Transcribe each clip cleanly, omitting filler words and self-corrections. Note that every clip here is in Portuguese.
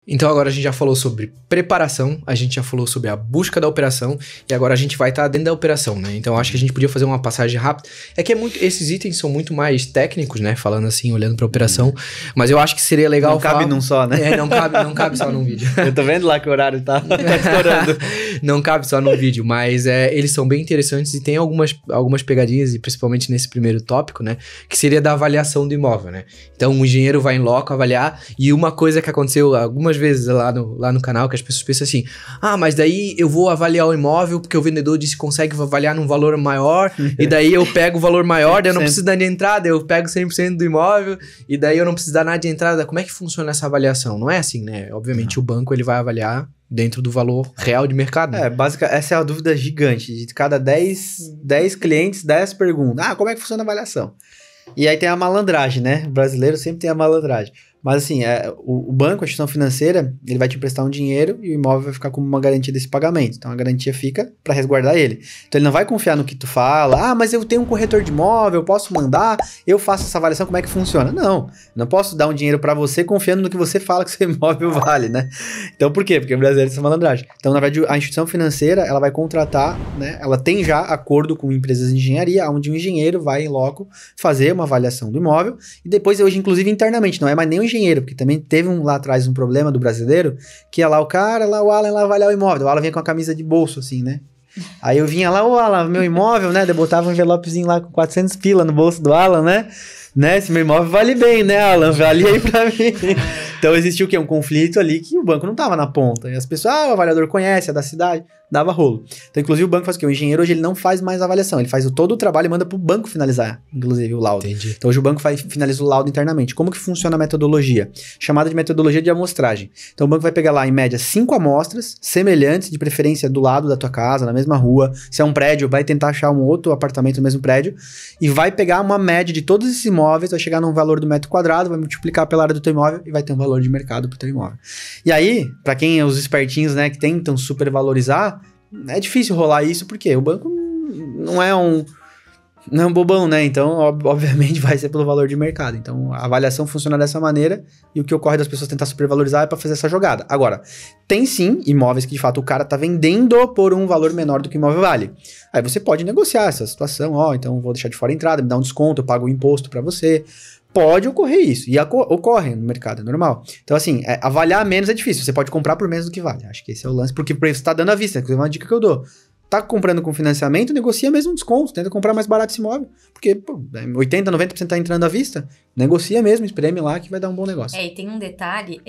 Então agora a gente já falou sobre preparação, a gente já falou sobre a busca da operação e agora a gente vai estar dentro da operação, né? Então acho que a gente podia fazer uma passagem rápida. É que esses itens são muito mais técnicos, né? Falando assim, olhando pra operação. Mas eu acho que seria legal Não cabe num só, né? Não cabe só num vídeo. Eu tô vendo lá que o horário tá estourando. Não cabe só num vídeo, mas eles são bem interessantes e tem algumas pegadinhas, e principalmente nesse primeiro tópico, né? Que seria da avaliação do imóvel, né? Então o engenheiro vai em loco avaliar, e uma coisa que aconteceu algumas vezes lá no canal, que as pessoas pensam assim, mas daí eu vou avaliar o imóvel porque o vendedor disse que consegue avaliar num valor maior, e daí eu pego o valor maior, daí eu não preciso dar de entrada, eu pego 100% do imóvel, e daí eu não preciso dar nada de entrada. Como é que funciona essa avaliação? Não é assim, né? Obviamente o banco ele vai avaliar dentro do valor real de mercado. Né? Basicamente, essa é uma dúvida gigante. De cada 10 clientes, 10 perguntam, como é que funciona a avaliação? E aí tem a malandragem, né? O brasileiro sempre tem a malandragem. Mas assim, o banco, a instituição financeira, ele vai te emprestar um dinheiro e o imóvel vai ficar como uma garantia desse pagamento. Então a garantia fica para resguardar ele. Então ele não vai confiar no que tu fala, mas eu tenho um corretor de imóvel, eu posso mandar, eu faço essa avaliação, como é que funciona? Não posso dar um dinheiro para você confiando no que você fala que seu imóvel vale, né? Então por quê? Porque o brasileiro tem essa malandragem. Então na verdade a instituição financeira, ela vai contratar, né? Ela tem já acordo com empresas de engenharia, onde o engenheiro vai em loco fazer uma avaliação do imóvel e depois hoje inclusive internamente, não é mais nem o engenheiro, porque também teve lá atrás um problema do brasileiro, que ia lá o cara, lá o Alan, lá avaliar o imóvel. O Alan vinha com a camisa de bolso, assim, né? Aí eu vinha lá, Alan, meu imóvel, né? Eu botava um envelopezinho lá com 400 pila no bolso do Alan, né? Esse meu imóvel vale bem, né, Alan? Vale aí pra mim. Então existiu o quê? Um conflito ali que o banco não tava na ponta. E as pessoas, o avaliador conhece, é da cidade, dava rolo. Então, inclusive, o banco faz o quê? O engenheiro hoje ele não faz mais avaliação, ele faz todo o trabalho e manda pro banco finalizar, inclusive, o laudo. Entendi. Então, hoje o banco finaliza o laudo internamente. Como que funciona a metodologia? Chamada de metodologia de amostragem. Então, o banco vai pegar lá, em média, 5 amostras semelhantes, de preferência do lado da tua casa, na mesma rua. Se é um prédio, vai tentar achar um outro apartamento no mesmo prédio e vai pegar uma média de todos esses imóveis, vai chegar num valor do metro quadrado, vai multiplicar pela área do teu imóvel e vai ter um valor de mercado pro teu imóvel. E aí, para quem é os espertinhos, né, que tentam supervalorizar, é difícil rolar isso, porque o banco não é um bobão, né? Então, obviamente, vai ser pelo valor de mercado. Então, a avaliação funciona dessa maneira e o que ocorre das pessoas tentar supervalorizar é para fazer essa jogada. Agora, tem sim imóveis que, de fato, o cara tá vendendo por um valor menor do que o imóvel vale. Aí você pode negociar essa situação, então vou deixar de fora a entrada, me dá um desconto, eu pago o imposto para você. Pode ocorrer isso, e ocorre no mercado, é normal. Então, assim, avaliar menos é difícil, você pode comprar por menos do que vale. Acho que esse é o lance, porque o preço tá dando à vista, é uma dica que eu dou. Tá comprando com financiamento, negocia mesmo um desconto, tenta comprar mais barato esse imóvel, porque 80%, 90% tá entrando à vista, negocia mesmo, espreme lá que vai dar um bom negócio. E tem um detalhe,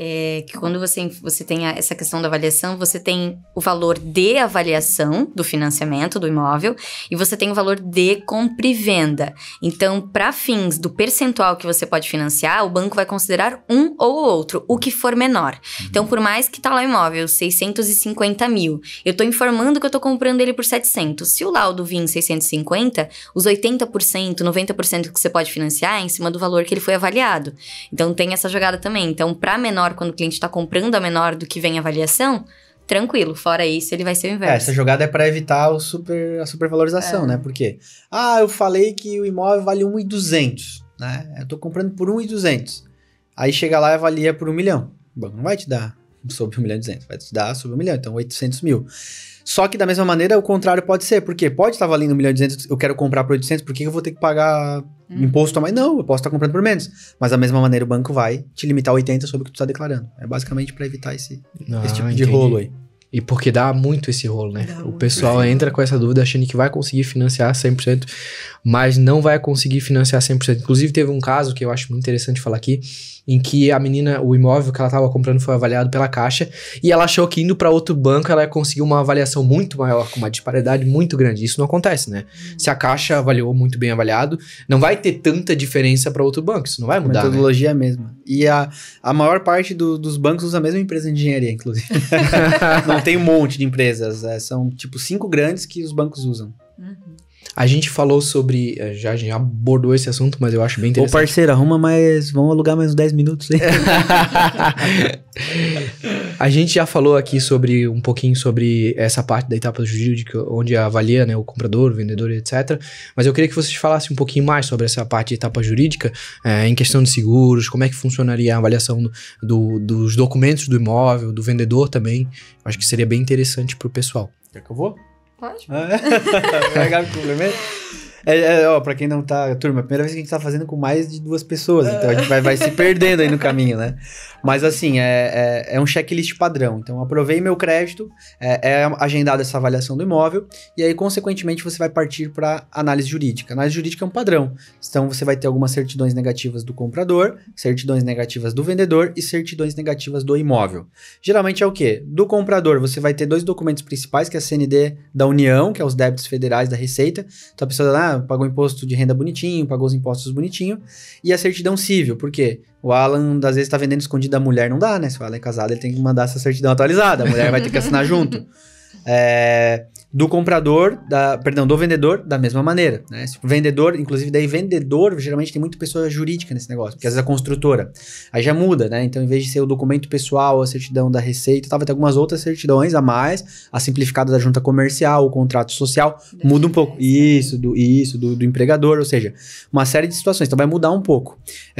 que quando você tem essa questão da avaliação, você tem o valor de avaliação do financiamento do imóvel e você tem o valor de compra e venda. Então, para fins do percentual que você pode financiar, o banco vai considerar um ou outro, o que for menor. Então, por mais que tá lá o imóvel, 650 mil, eu tô informando que eu tô comprando ele por 700. Se o laudo vir em 650, os 80%, 90% que você pode financiar é em cima do valor que ele foi avaliado. Então tem essa jogada também. Então, para menor, quando o cliente está comprando a menor do que vem a avaliação, tranquilo. Fora isso, ele vai ser o inverso. Essa jogada é para evitar a supervalorização, né? Porque, eu falei que o imóvel vale 1.200, né? Eu tô comprando por 1.200. Aí chega lá e avalia por 1 milhão. O banco não vai te dar sobre 1.200.000, vai te dar sobre 1 milhão, então 800 mil. Só que da mesma maneira, o contrário pode ser, porque pode estar valendo 1.200.000, eu quero comprar por 800, por que eu vou ter que pagar imposto a mais? Não, eu posso estar comprando por menos. Mas da mesma maneira, o banco vai te limitar a 80 sobre o que tu está declarando. É basicamente para evitar esse tipo de rolo aí. E porque dá muito esse rolo, né? O pessoal entra com essa dúvida achando que vai conseguir financiar 100%, mas não vai conseguir financiar 100%. Inclusive, teve um caso que eu acho muito interessante falar aqui, em que a menina, o imóvel que ela estava comprando foi avaliado pela Caixa e ela achou que indo para outro banco ela ia conseguir uma avaliação muito maior, com uma disparidade muito grande. Isso não acontece, né? Se a Caixa avaliou muito bem avaliado, não vai ter tanta diferença para outro banco, isso não vai mudar, a metodologia é a mesma. E a maior parte dos bancos usa a mesma empresa de engenharia, inclusive. Não tem um monte de empresas, são tipo 5 grandes que os bancos usam. A gente falou sobre, já abordou esse assunto, mas eu acho bem Ô, interessante. parceiro, arruma mais, vamos alugar mais uns 10 minutos aí. A gente já falou aqui um pouquinho sobre essa parte da etapa jurídica, onde avalia, né, o comprador, o vendedor, etc. Mas eu queria que vocês falassem um pouquinho mais sobre essa parte de etapa jurídica, em questão de seguros, como é que funcionaria a avaliação dos documentos do imóvel, do vendedor também. Eu acho que seria bem interessante pro pessoal. Quer que eu vou? Pode. Pegar o complemento? Pra quem não tá... Turma, é a primeira vez que a gente tá fazendo com mais de 2 pessoas, então a gente vai se perdendo aí no caminho, né? Mas assim, é um checklist padrão. Então, aprovei meu crédito, é agendada essa avaliação do imóvel, e aí, consequentemente, você vai partir para análise jurídica. Análise jurídica é um padrão. Então, você vai ter algumas certidões negativas do comprador, certidões negativas do vendedor e certidões negativas do imóvel. Geralmente é o quê? Do comprador, você vai ter 2 documentos principais, que é a CND da União, que é os débitos federais da Receita. Então, a pessoa pagou imposto de renda bonitinho, pagou os impostos bonitinho, e a certidão civil, por quê? O Alan, às vezes, tá vendendo escondido da mulher, não dá, né? Se o Alan é casado, ele tem que mandar essa certidão atualizada, a mulher vai ter que assinar junto. Do comprador, do vendedor, da mesma maneira, né? Se o vendedor, inclusive, daí vendedor, geralmente tem muita pessoa jurídica nesse negócio, porque às vezes a construtora, aí já muda, né? Então, em vez de ser o documento pessoal, a certidão da Receita, vai ter algumas outras certidões a mais, a simplificada da junta comercial, o contrato social, muda um pouco. Isso, do empregador, ou seja, uma série de situações, então vai mudar um pouco.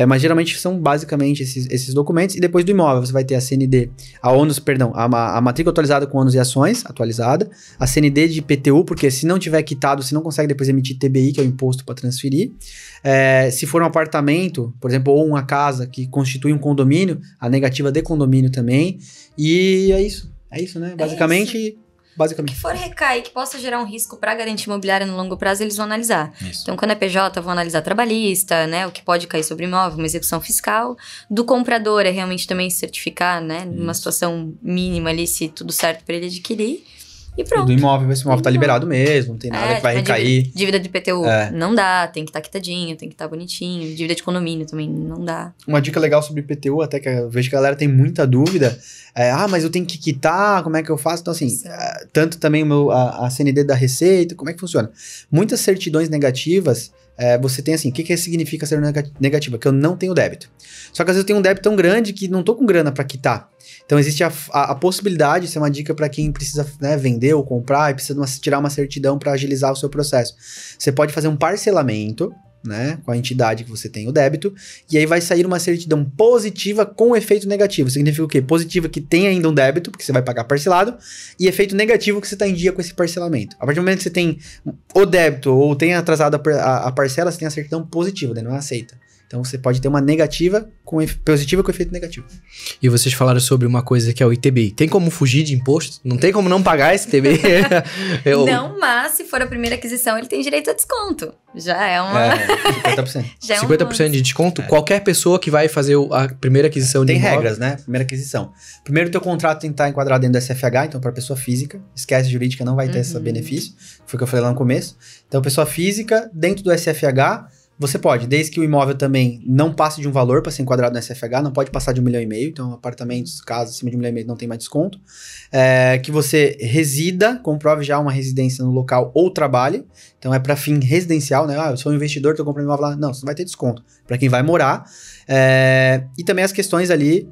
Mas geralmente são basicamente esses documentos, e depois do imóvel, você vai ter a CND, a matrícula atualizada com ônus e ações, atualizada, a CND de IPTU, porque se não tiver quitado, você não consegue depois emitir TBI, que é o imposto para transferir. Se for um apartamento, por exemplo, ou uma casa que constitui um condomínio, a negativa de condomínio também. E é isso. É isso, né? Basicamente. O que for recair, que possa gerar um risco para a garantia imobiliária no longo prazo, eles vão analisar. Isso. Então, quando é PJ, vão analisar trabalhista, né? O que pode cair sobre o imóvel, uma execução fiscal. Do comprador é realmente também certificar, né? Numa situação mínima ali, se tudo certo para ele adquirir. E pronto. E do imóvel, esse imóvel tá liberado mesmo, não tem nada que vai recair. Dívida de IPTU não dá, tem que estar quitadinho, tem que estar bonitinho. Dívida de condomínio também não dá. Uma dica legal sobre IPTU, até que eu vejo que a galera tem muita dúvida, mas eu tenho que quitar, como é que eu faço? Então assim, tanto também a CND da Receita, como é que funciona? Muitas certidões negativas, você tem assim, o que significa ser negativa? Que eu não tenho débito. Só que às vezes eu tenho um débito tão grande que não tô com grana para quitar. Então existe a possibilidade, isso é uma dica para quem precisa, né, vender ou comprar e precisa tirar uma certidão para agilizar o seu processo. Você pode fazer um parcelamento, né, com a entidade que você tem o débito, e aí vai sair uma certidão positiva com efeito negativo. Significa o quê? Positiva que tem ainda um débito, porque você vai pagar parcelado, e efeito negativo que você está em dia com esse parcelamento. A partir do momento que você tem o débito ou tem atrasado a parcela, você tem a certidão positiva, daí não é aceita. Então você pode ter uma negativa positiva com efeito negativo. E vocês falaram sobre uma coisa que é o ITBI. Tem como fugir de imposto? Não tem como não pagar esse ITBI? Não, mas se for a primeira aquisição, ele tem direito a desconto. Já é uma... 50%. Já é 50% de desconto? Qualquer pessoa que vai fazer a primeira aquisição de imóvel. Tem regras, né? Primeira aquisição. Primeiro, o teu contrato tem que estar enquadrado dentro do SFH, então para pessoa física. Esquece jurídica, não vai ter esse benefício. Foi o que eu falei lá no começo. Então, pessoa física, dentro do SFH... Você pode, desde que o imóvel também não passe de um valor para ser enquadrado no SFH, não pode passar de 1,5 milhão, então apartamentos, casas acima de 1,5 milhão não tem mais desconto. Que você resida, comprove já uma residência no local ou trabalhe, então é para fim residencial, né? Eu sou um investidor, estou comprando imóvel lá. Não, você não vai ter desconto para quem vai morar. E também as questões ali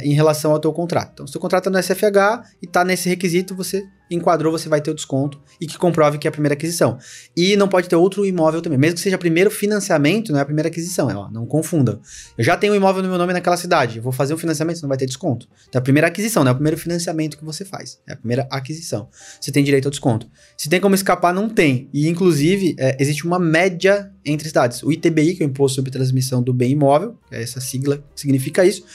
em relação ao teu contrato. Então, se o teu contrato é no SFH e está nesse requisito, você enquadrou, você vai ter o desconto e que comprove que é a primeira aquisição. E não pode ter outro imóvel também, mesmo que seja primeiro financiamento, não é a primeira aquisição, não confundam. Eu já tenho um imóvel no meu nome naquela cidade, eu vou fazer um financiamento, você não vai ter desconto. Então é a primeira aquisição, não é o primeiro financiamento que você faz, é a primeira aquisição. Você tem direito ao desconto. Se tem como escapar, não tem. E inclusive, existe uma média entre cidades. O ITBI, que é o Imposto sobre Transmissão do Bem Imóvel, que é essa sigla que significa isso,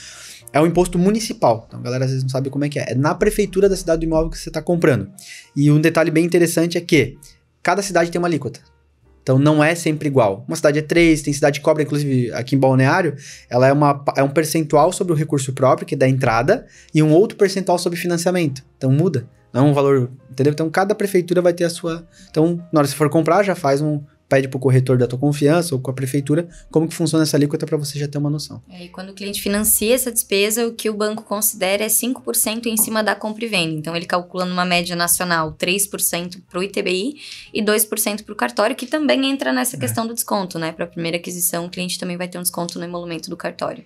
é um imposto municipal. Então a galera às vezes não sabe como é que é. É na prefeitura da cidade do imóvel que você está comprando. E um detalhe bem interessante é que cada cidade tem uma alíquota. Então não é sempre igual. Uma cidade é 3, tem cidade que cobra, inclusive aqui em Balneário, ela é um percentual sobre o recurso próprio, que é da entrada, e um outro percentual sobre financiamento. Então muda. Não é um valor, entendeu? Então cada prefeitura vai ter a sua... Então na hora que você for comprar, já faz um pede pro corretor da tua confiança ou com a prefeitura como que funciona essa alíquota para você já ter uma noção. E quando o cliente financia essa despesa, o que o banco considera é 5% em cima da compra e venda. Então, ele calcula numa média nacional 3% para o ITBI e 2% para o cartório, que também entra nessa questão do desconto, né? Para a primeira aquisição, o cliente também vai ter um desconto no emolumento do cartório.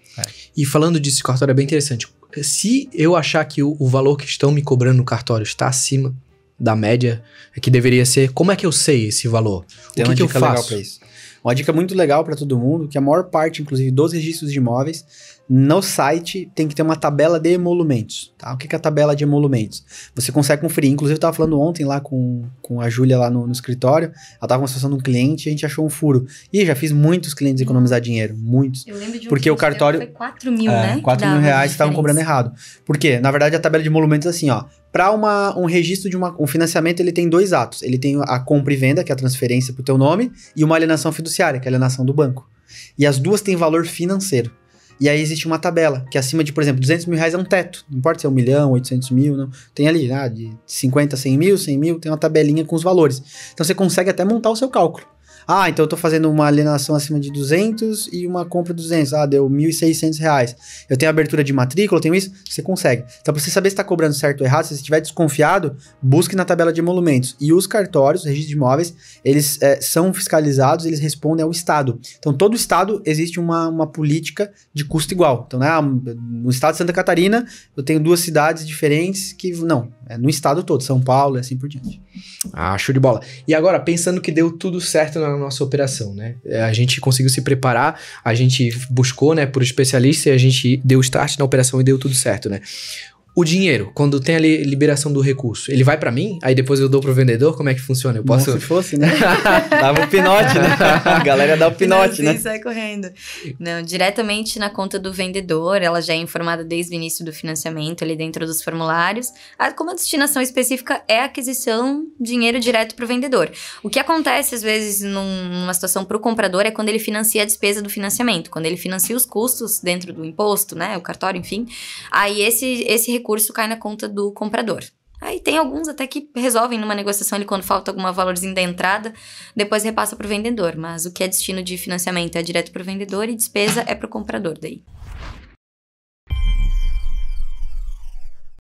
E falando disso, o cartório é bem interessante. Se eu achar que o valor que estão me cobrando no cartório está acima da média, que deveria ser, como é que eu sei esse valor? Tem uma dica legal para isso. Uma dica muito legal para todo mundo, que a maior parte, inclusive, dos registros de imóveis, no site tem que ter uma tabela de emolumentos, tá? O que é a tabela de emolumentos? Você consegue conferir, inclusive eu estava falando ontem lá com a Júlia lá no escritório, ela estava com uma situação de um cliente e a gente achou um furo. E já fiz muitos clientes economizar dinheiro, muitos. Eu lembro de um porque o cartório foi 4 mil, né? 4 mil reais estavam cobrando errado. Por quê? Na verdade, a tabela de emolumentos é assim, ó. Para um registro de um financiamento, ele tem 2 atos. Ele tem a compra e venda, que é a transferência para o teu nome, e uma alienação fiduciária, que é a alienação do banco. E as duas têm valor financeiro. E aí existe uma tabela, que acima de, por exemplo, 200 mil reais é um teto. Não importa se é 1 milhão, 800 mil, não. Tem ali, de 50 a 100 mil, 100 mil, tem uma tabelinha com os valores. Então você consegue até montar o seu cálculo. Ah, então eu tô fazendo uma alienação acima de 200 e uma compra de 200. Ah, deu 1.600 reais. Eu tenho abertura de matrícula, eu tenho isso? Você consegue. Então, pra você saber se tá cobrando certo ou errado, se você estiver desconfiado, busque na tabela de emolumentos. E os cartórios, os registros de imóveis, eles são fiscalizados, eles respondem ao Estado. Então, todo Estado existe uma política de custo igual. Então, né, no Estado de Santa Catarina, eu tenho 2 cidades diferentes que... Não, é no Estado todo, São Paulo e assim por diante. Ah, show de bola. E agora, pensando que deu tudo certo na nossa operação, né? A gente conseguiu se preparar, a gente buscou, né, por especialista e a gente deu start na operação e deu tudo certo, né? O dinheiro, quando tem a liberação do recurso, ele vai pra mim? Aí depois eu dou pro vendedor? Como é que funciona? Eu posso... Não, se fosse, né? Dava o pinote, né? A galera dá o pinote, né? Sai correndo. Não, diretamente na conta do vendedor, ela já é informada desde o início do financiamento, ali dentro dos formulários. Como a destinação específica é a aquisição, dinheiro direto pro vendedor. O que acontece, às vezes, numa situação pro comprador é quando ele financia a despesa do financiamento. Quando ele financia os custos dentro do imposto, né? O cartório, enfim. Aí esse recurso cai na conta do comprador. Aí tem alguns até que resolvem numa negociação ali quando falta algum valorzinho da entrada, depois repassa para o vendedor. Mas o que é destino de financiamento é direto para o vendedor e despesa é para o comprador daí.